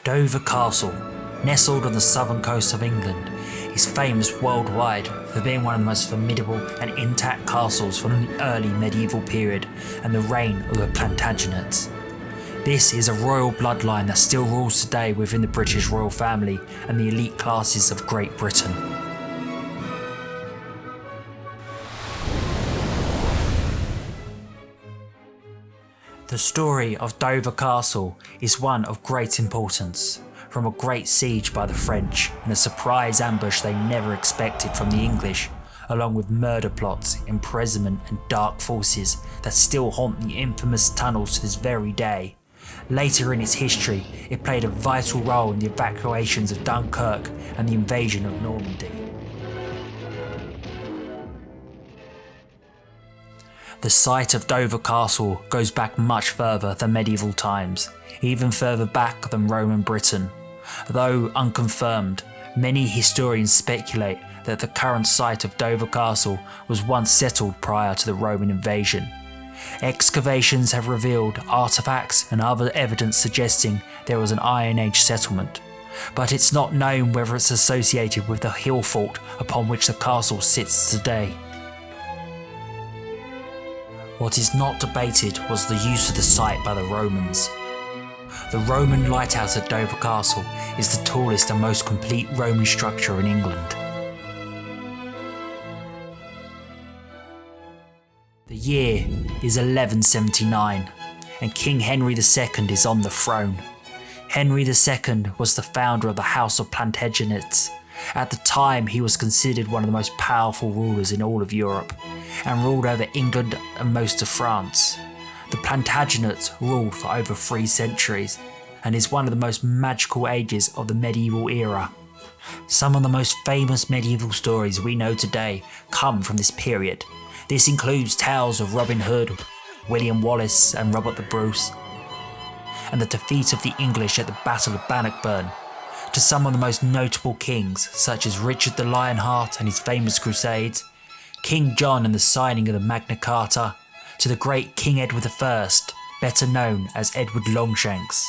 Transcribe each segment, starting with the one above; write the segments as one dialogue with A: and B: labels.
A: Dover Castle, nestled on the southern coast of England, is famous worldwide for being one of the most formidable and intact castles from the early medieval period and the reign of the Plantagenets. This is a royal bloodline that still rules today within the British royal family and the elite classes of Great Britain. The story of Dover Castle is one of great importance, from a great siege by the French and a surprise ambush they never expected from the English, along with murder plots, imprisonment and dark forces that still haunt the infamous tunnels to this very day. Later in its history, it played a vital role in the evacuations of Dunkirk and the invasion of Normandy. The site of Dover Castle goes back much further than medieval times, even further back than Roman Britain. Though unconfirmed, many historians speculate that the current site of Dover Castle was once settled prior to the Roman invasion. Excavations have revealed artifacts and other evidence suggesting there was an Iron Age settlement, but it's not known whether it's associated with the hill fort upon which the castle sits today. What is not debated was the use of the site by the Romans. The Roman lighthouse at Dover Castle is the tallest and most complete Roman structure in England. The year is 1179 and King Henry II is on the throne. Henry II was the founder of the House of Plantagenets. At the time, he was considered one of the most powerful rulers in all of Europe and ruled over England and most of France. The Plantagenets ruled for over 3 centuries and is one of the most magical ages of the medieval era. Some of the most famous medieval stories we know today come from this period. This includes tales of Robin Hood, William Wallace and Robert the Bruce, and the defeat of the English at the Battle of Bannockburn, to some of the most notable kings such as Richard the Lionheart and his famous crusades, King John and the signing of the Magna Carta, to the great King Edward I, better known as Edward Longshanks.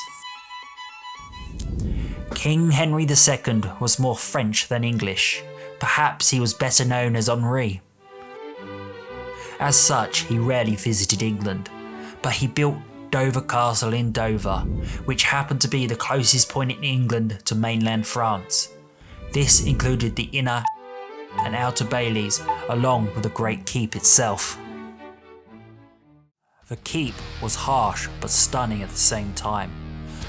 A: King Henry II was more French than English. Perhaps he was better known as Henri. As such, he rarely visited England, but he built Dover Castle in Dover, which happened to be the closest point in England to mainland France. This included the inner and outer bailies, along with the Great Keep itself. The keep was harsh but stunning at the same time.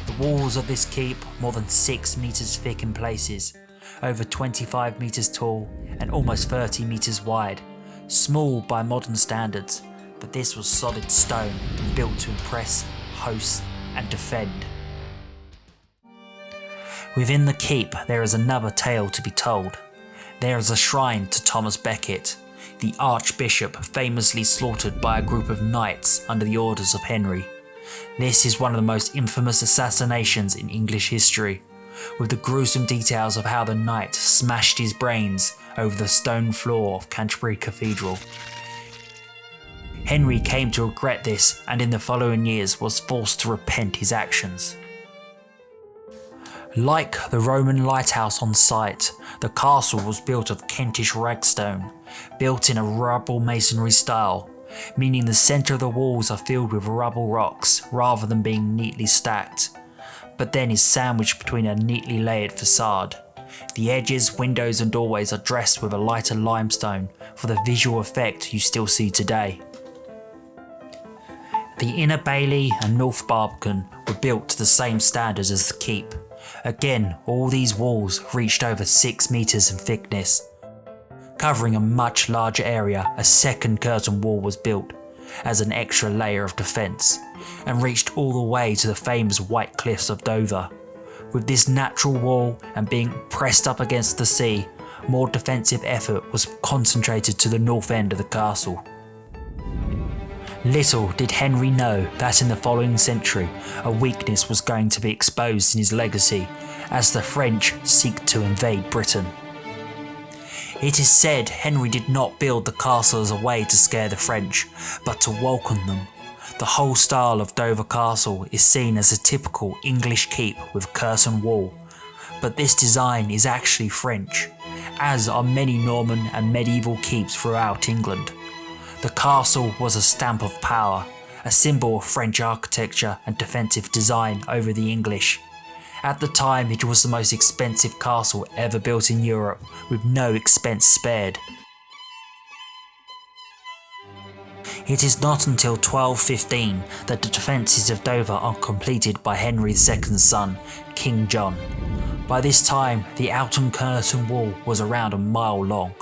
A: The walls of this keep, more than 6 meters thick in places, over 25 meters tall and almost 30 meters wide. Small by modern standards, but this was solid stone built to impress, host and defend. Within the keep there is another tale to be told. There is a shrine to Thomas Becket, the Archbishop famously slaughtered by a group of knights under the orders of Henry. This is one of the most infamous assassinations in English history, with the gruesome details of how the knight smashed his brains over the stone floor of Canterbury Cathedral. Henry came to regret this and in the following years was forced to repent his actions. Like the Roman lighthouse on site, the castle was built of Kentish ragstone, built in a rubble masonry style, meaning the centre of the walls are filled with rubble rocks rather than being neatly stacked, but then is sandwiched between a neatly layered facade. The edges, windows and doorways are dressed with a lighter limestone for the visual effect you still see today. The inner bailey and north barbican were built to the same standards as the keep. Again, all these walls reached over 6 meters in thickness. Covering a much larger area, a second curtain wall was built as an extra layer of defence, and reached all the way to the famous White Cliffs of Dover. With this natural wall and being pressed up against the sea, more defensive effort was concentrated to the north end of the castle. Little did Henry know that in the following century, a weakness was going to be exposed in his legacy as the French seek to invade Britain. It is said Henry did not build the castle as a way to scare the French, but to welcome them. The whole style of Dover Castle is seen as a typical English keep with curtain wall, but this design is actually French, as are many Norman and medieval keeps throughout England. The castle was a stamp of power, a symbol of French architecture and defensive design over the English. At the time, it was the most expensive castle ever built in Europe, with no expense spared. It is not until 1215 that the defences of Dover are completed by Henry II's son, King John. By this time, the outer curtain wall was around a mile long.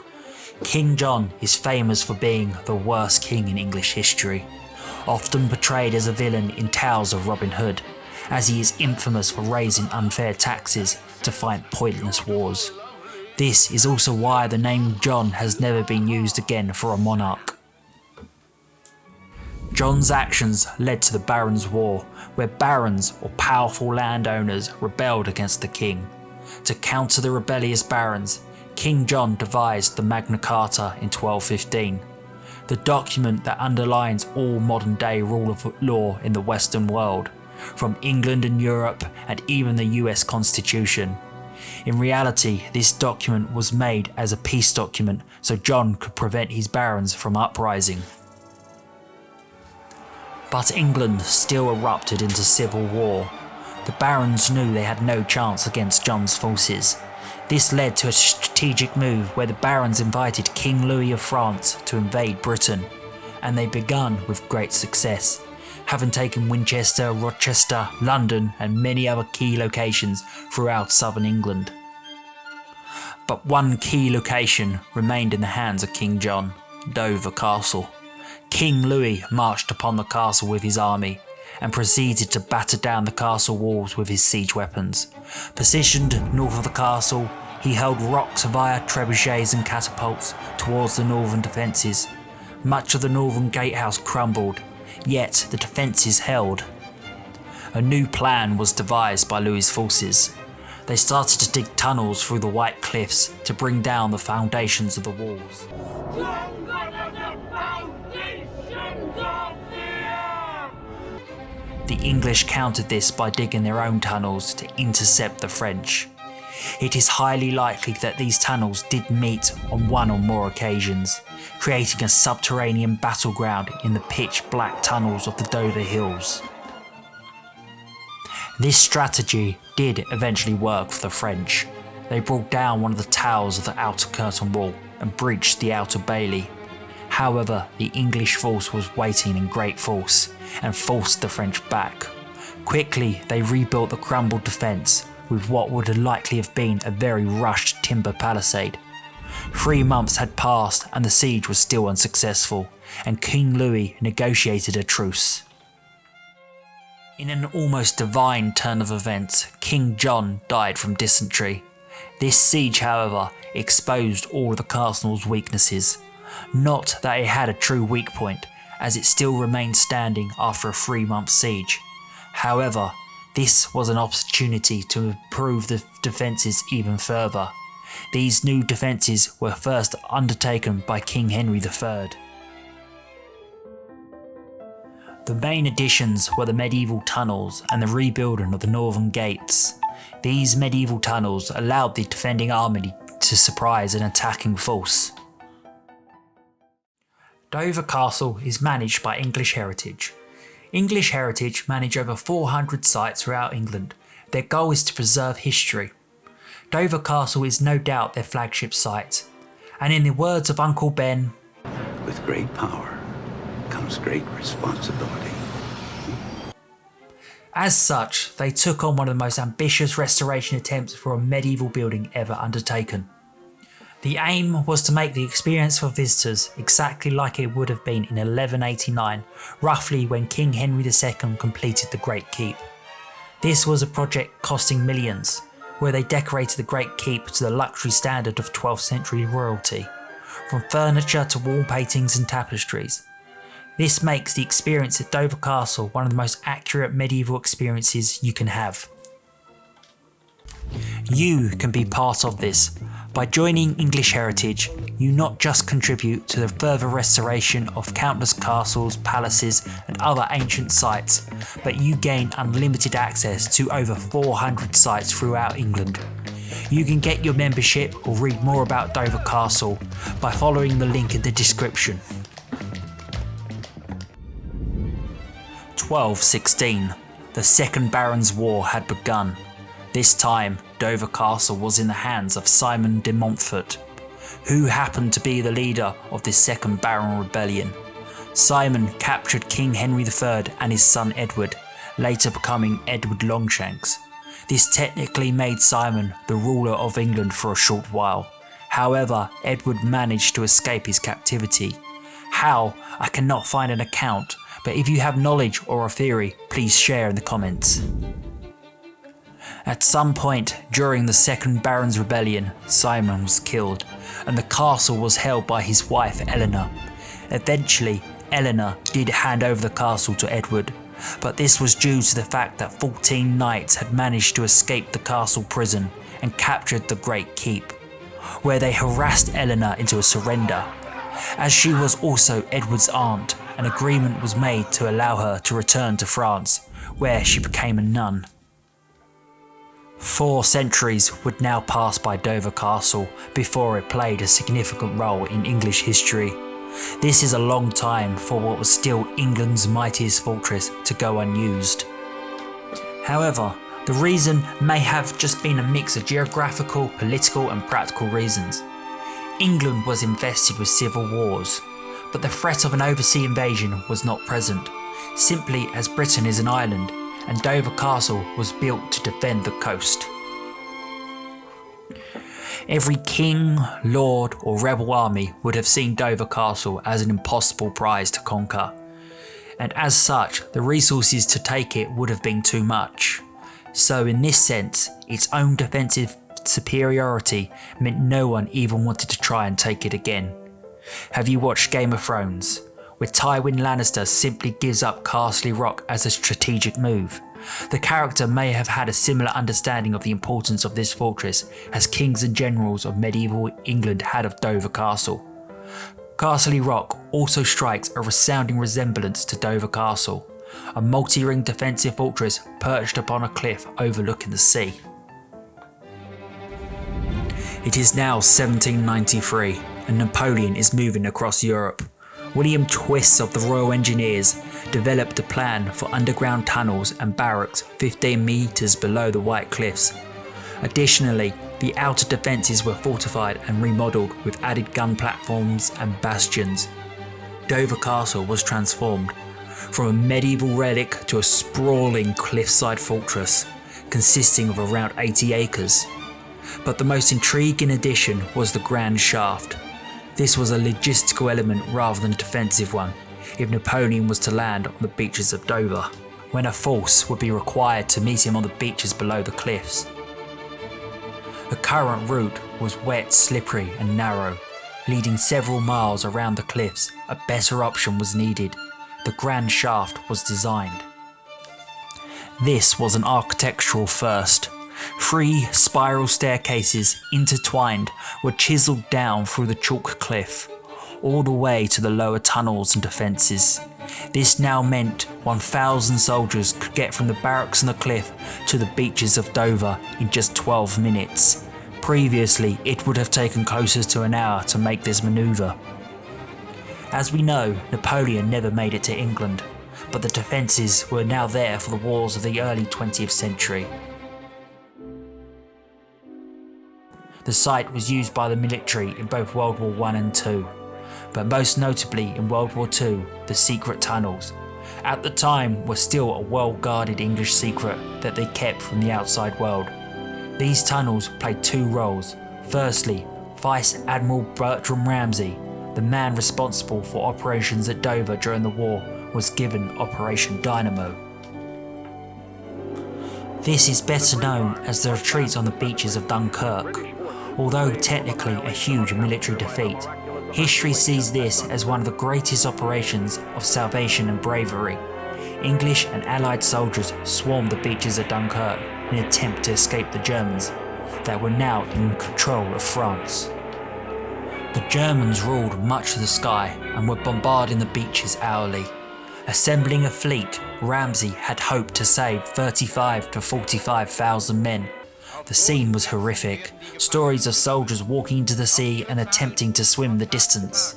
A: King John is famous for being the worst king in English history, often portrayed as a villain in tales of Robin Hood, as he is infamous for raising unfair taxes to fight pointless wars. This is also why the name John has never been used again for a monarch. John's actions led to the Barons' War, where barons or powerful landowners rebelled against the king. To counter the rebellious barons, King John devised the Magna Carta in 1215, the document that underlines all modern-day rule of law in the Western world, from England and Europe and even the US Constitution. In reality, this document was made as a peace document so John could prevent his barons from uprising. But England still erupted into civil war. The barons knew they had no chance against John's forces. This led to a strategic move where the barons invited King Louis of France to invade Britain, and they began with great success, having taken Winchester, Rochester, London and many other key locations throughout southern England. But one key location remained in the hands of King John, Dover Castle. King Louis marched upon the castle with his army and proceeded to batter down the castle walls with his siege weapons. Positioned north of the castle, he hurled rocks via trebuchets and catapults towards the northern defences. Much of the northern gatehouse crumbled, yet the defences held. A new plan was devised by Louis's forces. They started to dig tunnels through the White Cliffs to bring down the foundations of the walls. The English countered this by digging their own tunnels to intercept the French. It is highly likely that these tunnels did meet on one or more occasions, creating a subterranean battleground in the pitch-black tunnels of the Dover Hills. This strategy did eventually work for the French. They brought down one of the towers of the outer curtain wall and breached the outer bailey. However, the English force was waiting in great force and forced the French back. Quickly, they rebuilt the crumbled defence with what would likely have been a very rushed timber palisade. 3 months had passed and the siege was still unsuccessful, and King Louis negotiated a truce. In an almost divine turn of events, King John died from dysentery. This siege, however, exposed all of the castle's weaknesses. Not that it had a true weak point, as it still remained standing after a 3-month siege. However, this was an opportunity to improve the defences even further. These new defences were first undertaken by King Henry III. The main additions were the medieval tunnels and the rebuilding of the northern gates. These medieval tunnels allowed the defending army to surprise an attacking force. Dover Castle is managed by English Heritage. English Heritage manage over 400 sites throughout England. Their goal is to preserve history. Dover Castle is no doubt their flagship site. And in the words of Uncle Ben,
B: "With great power comes great responsibility."
A: As such, they took on one of the most ambitious restoration attempts for a medieval building ever undertaken. The aim was to make the experience for visitors exactly like it would have been in 1189, roughly when King Henry II completed the Great Keep. This was a project costing millions, where they decorated the Great Keep to the luxury standard of 12th century royalty, from furniture to wall paintings and tapestries. This makes the experience at Dover Castle one of the most accurate medieval experiences you can have. You can be part of this By joining English Heritage, you not just contribute to the further restoration of countless castles, palaces and other ancient sites, but you gain unlimited access to over 400 sites throughout England. You can get your membership or read more about Dover Castle by following the link in the description. 1216. The Second Barons' War had begun. This time, Dover Castle was in the hands of Simon de Montfort, who happened to be the leader of this Second Baron Rebellion. Simon captured King Henry III and his son Edward, later becoming Edward Longshanks. This technically made Simon the ruler of England for a short while. However, Edward managed to escape his captivity. How? I cannot find an account, but if you have knowledge or a theory, please share in the comments. At some point during the Second Baron's Rebellion, Simon was killed, and the castle was held by his wife Eleanor. Eventually, Eleanor did hand over the castle to Edward, but this was due to the fact that 14 knights had managed to escape the castle prison and captured the Great Keep, where they harassed Eleanor into a surrender. As she was also Edward's aunt, an agreement was made to allow her to return to France, where she became a nun. 4 centuries would now pass by Dover Castle before it played a significant role in English history. This is a long time for what was still England's mightiest fortress to go unused. However, the reason may have just been a mix of geographical, political and practical reasons. England was invested with civil wars, but the threat of an overseas invasion was not present, simply as Britain is an island and Dover Castle was built to defend the coast. Every king, lord or rebel army would have seen Dover Castle as an impossible prize to conquer, and as such the resources to take it would have been too much. So in this sense, its own defensive superiority meant no one even wanted to try and take it again. Have you watched Game of Thrones, where Tywin Lannister simply gives up Castle Rock as a strategic move? The character may have had a similar understanding of the importance of this fortress as kings and generals of medieval England had of Dover Castle. Castle Rock also strikes a resounding resemblance to Dover Castle, a multi-ring defensive fortress perched upon a cliff overlooking the sea. It is now 1793 and Napoleon is moving across Europe. William Twiss of the Royal Engineers developed a plan for underground tunnels and barracks 15 metres below the White Cliffs. Additionally, the outer defences were fortified and remodelled with added gun platforms and bastions. Dover Castle was transformed from a medieval relic to a sprawling cliffside fortress consisting of around 80 acres. But the most intriguing addition was the Grand Shaft. This was a logistical element rather than a defensive one, if Napoleon was to land on the beaches of Dover, when a force would be required to meet him on the beaches below the cliffs. The current route was wet, slippery and narrow, leading several miles around the cliffs. A better option was needed. The Grand Shaft was designed. This was an architectural first. 3 spiral staircases intertwined were chiselled down through the chalk cliff, all the way to the lower tunnels and defences. This now meant 1,000 soldiers could get from the barracks on the cliff to the beaches of Dover in just 12 minutes. Previously, it would have taken closer to an hour to make this manoeuvre. As we know, Napoleon never made it to England, but the defences were now there for the wars of the early 20th century. The site was used by the military in both World War I and II, but most notably in World War II, the secret tunnels. At the time were still a well-guarded English secret that they kept from the outside world. These tunnels played 2 roles. Firstly, Vice Admiral Bertram Ramsay, the man responsible for operations at Dover during the war, was given Operation Dynamo. This is better known as the retreat on the beaches of Dunkirk. Although technically a huge military defeat, history sees this as one of the greatest operations of salvation and bravery. English and Allied soldiers swarmed the beaches of Dunkirk in an attempt to escape the Germans. that were now in control of France. The Germans ruled much of the sky and were bombarding the beaches hourly. Assembling a fleet, Ramsay had hoped to save 35 to 45,000 men. The scene was horrific, stories of soldiers walking into the sea and attempting to swim the distance.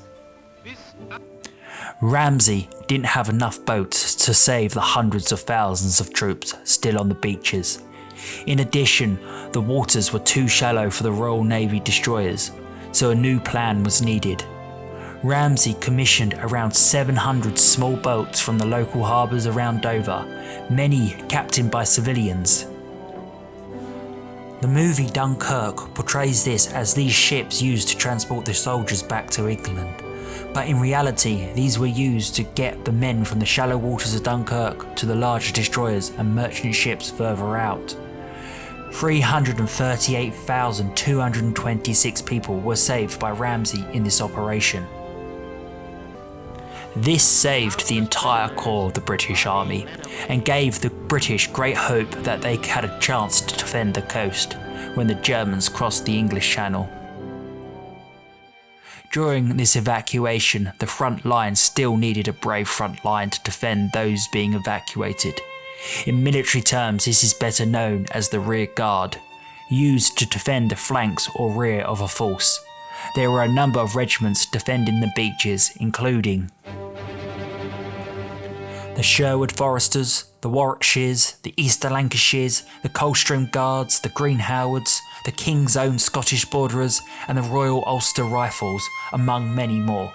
A: Ramsay didn't have enough boats to save the hundreds of thousands of troops still on the beaches. In addition, the waters were too shallow for the Royal Navy destroyers, so a new plan was needed. Ramsay commissioned around 700 small boats from the local harbours around Dover, many captained by civilians. The movie Dunkirk portrays this as these ships used to transport the soldiers back to England, but in reality these were used to get the men from the shallow waters of Dunkirk to the larger destroyers and merchant ships further out. 338,226 people were saved by Ramsay in this operation. This saved the entire core of the British Army and gave the British great hope that they had a chance to defend the coast when the Germans crossed the English Channel. During this evacuation, the front line still needed a brave front line to defend those being evacuated. In military terms, this is better known as the rear guard, used to defend the flanks or rear of a force. There were a number of regiments defending the beaches, including the Sherwood Foresters, the Warwickshires, the East Lancashires, the Coldstream Guards, the Green Howards, the King's Own Scottish Borderers, and the Royal Ulster Rifles, among many more.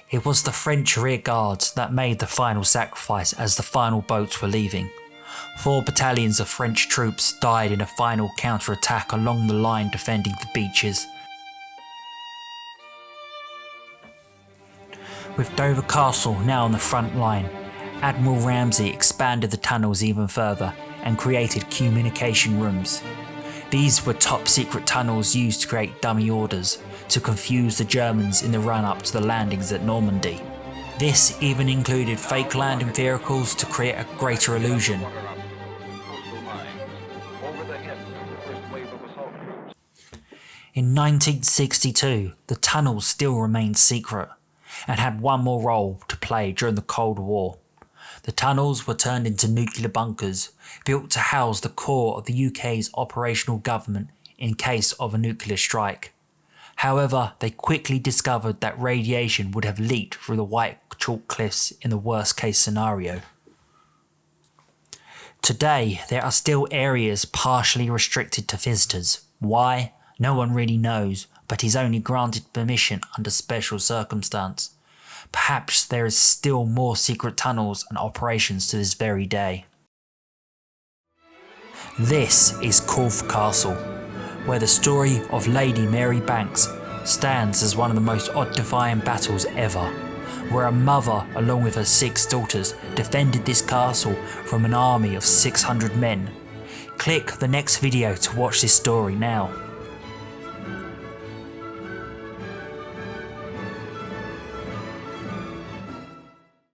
A: It was the French rear guards that made the final sacrifice as the final boats were leaving. 4 battalions of French troops died in a final counter-attack along the line defending the beaches. With Dover Castle now on the front line, Admiral Ramsay expanded the tunnels even further and created communication rooms. These were top secret tunnels used to create dummy orders to confuse the Germans in the run-up to the landings at Normandy. This even included fake landing vehicles to create a greater illusion. In 1962, the tunnels still remained secret and had one more role to play during the Cold War. The tunnels were turned into nuclear bunkers, built to house the core of the UK's operational government in case of a nuclear strike. However, they quickly discovered that radiation would have leaked through the white chalk cliffs in the worst case scenario. Today, there are still areas partially restricted to visitors. Why? No one really knows, but is only granted permission under special circumstance. Perhaps there is still more secret tunnels and operations to this very day. This is Corfe Castle, where the story of Lady Mary Banks stands as one of the most odd-defying battles ever, where a mother along with her 6 daughters defended this castle from an army of 600 men. Click the next video to watch this story now.